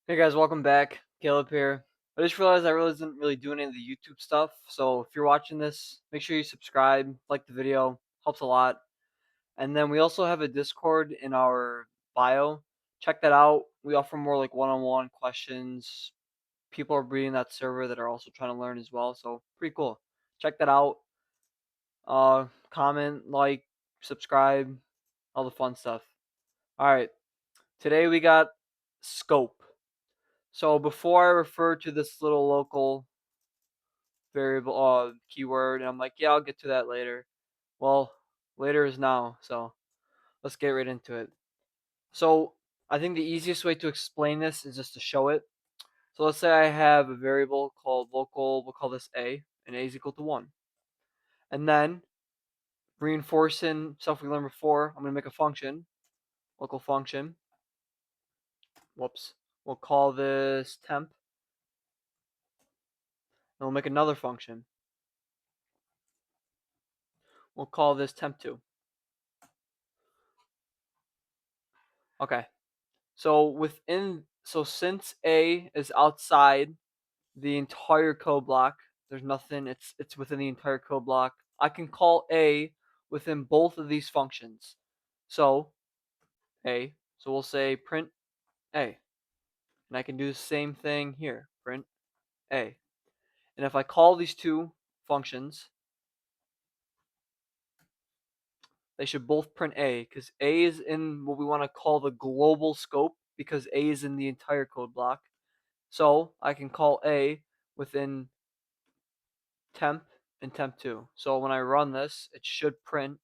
Hey guys, welcome back. Caleb here. I just realized I wasn't really doing any of the YouTube stuff, so if you're watching this, make sure you subscribe, like the video, helps a lot. And then we also have a Discord in our bio. Check that out. We offer more like one-on-one questions. People are reading that server that are also trying to learn as well, so pretty cool. Check that out. Comment, like, subscribe, all the fun stuff. All right, today we got scope. So before I refer to this little local variable keyword, and I'm like, yeah, I'll get to that later. Well, later is now, so let's get right into it. So I think the easiest way to explain this is just to show it. So let's say I have a variable called local, we'll call this a, and a is equal to 1. And then reinforcing stuff we learned before, I'm going to make a function, local function. Whoops. We'll call this temp, and we'll make another function. We'll call this temp2. Okay. So since A is outside the entire code block, there's nothing, it's within the entire code block. I can call A within both of these functions. So A, so we'll say print A. And I can do the same thing here, print A. And if I call these two functions, they should both print A because A is in what we want to call the global scope because A is in the entire code block. So I can call A within temp and temp2. So when I run this, it should print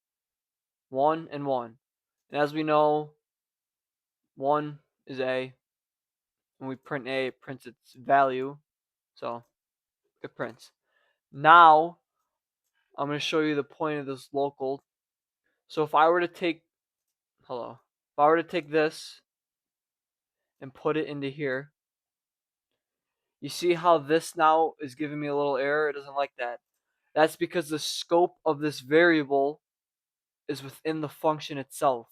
1 and 1. And as we know, 1 is A. When we print A, it prints its value. So it prints. Now, I'm going to show you the point of this local. So if I were to take, if I were to take this and put it into here, you see how this now is giving me a little error? It doesn't like that. That's because the scope of this variable is within the function itself.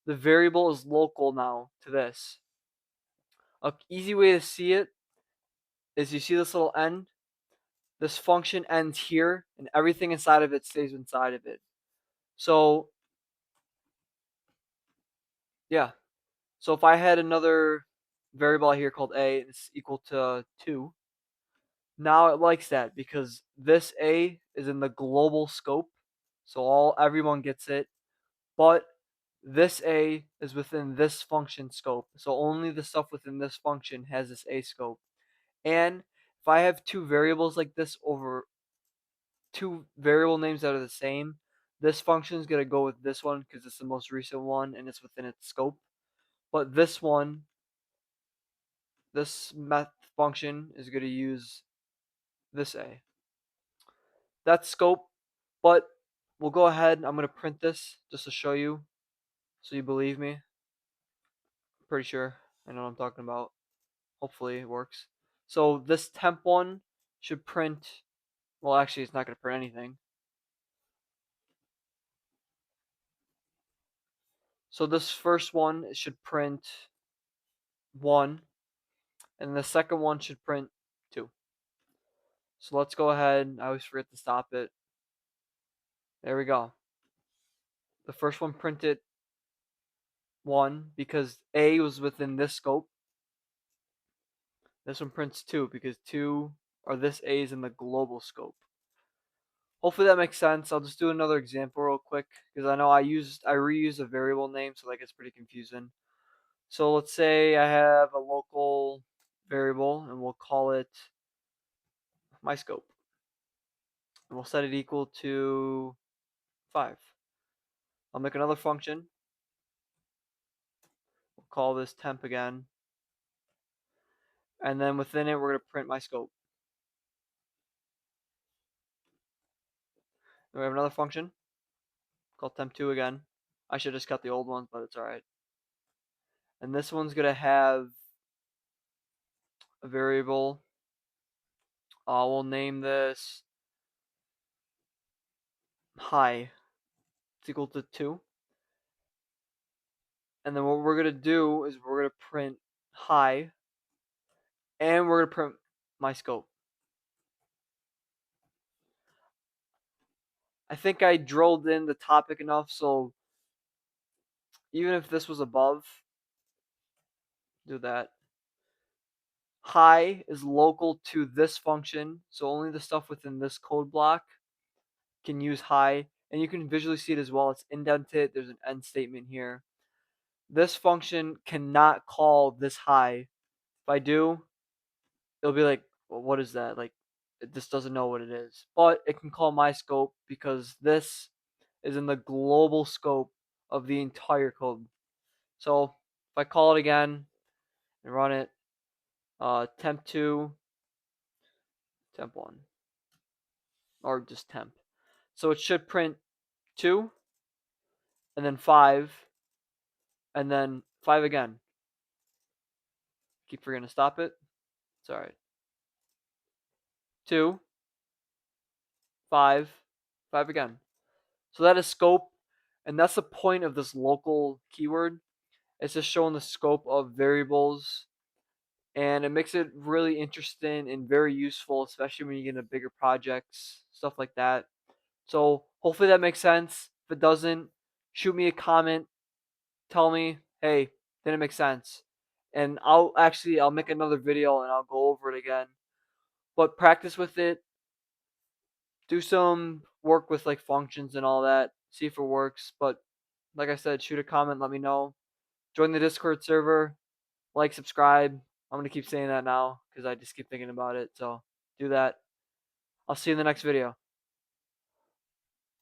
The variable is local now to this. An easy way to see it is you see this little end? This function ends here, and everything inside of it stays inside of it. So, yeah. So if I had another variable here called a, it's equal to 2. Now it likes that because this a is in the global scope, so everyone gets it. But this a is within this function scope, so only the stuff within this function has this a scope. And if I have two variables like this over two variable names that are the same, this function is going to go with this one because it's the most recent one and it's within its scope. But this one, this math function is going to use this a. That's scope, but we'll go ahead. I'm going to print this just to show you so you believe me. I'm pretty sure I know what I'm talking about. Hopefully it works. So this temp one should print, well, actually, it's not going to print anything. So this first one should print 1, and the second one should print 2. So let's go ahead. I always forget to stop it. There we go. The first one printed 1 because A was within this scope. This one prints 2 because 2 or this A is in the global scope. Hopefully that makes sense. I'll just do another example real quick because I know I reused a variable name, so that gets pretty confusing. So let's say I have a local variable and we'll call it my scope. And we'll set it equal to 5. I'll make another function. We'll call this temp again. And then within it, we're going to print my scope. Then we have another function called temp2 again. I should just cut the old ones, but it's alright. And this one's going to have a variable. We'll name this hi. It's equal to 2. And then what we're going to do is we're going to print hi and we're gonna print my scope. I think I drilled in the topic enough, so even if this was above, do that. High is local to this function, so only the stuff within this code block can use high, and you can visually see it as well. It's indented. There's an end statement here. This function cannot call this high. If I do, it'll be like, well, what is that? Like, it just doesn't know what it is. But it can call my scope because this is in the global scope of the entire code. So if I call it again and run it, temp2, temp1, or just temp. So it should print 2, and then 5, and then 5 again. Keep forgetting to stop it. It's alright. 2, 5, 5 again. So that is scope, and that's the point of this local keyword. It's just showing the scope of variables, and it makes it really interesting and very useful, especially when you get into bigger projects, stuff like that. So hopefully that makes sense. If it doesn't, shoot me a comment. Tell me, hey, didn't make sense. And I'll make another video and I'll go over it again. But practice with it. Do some work with like functions and all that. See if it works. But like I said, shoot a comment, let me know. Join the Discord server. Like, subscribe. I'm gonna keep saying that now because I just keep thinking about it. So do that. I'll see you in the next video.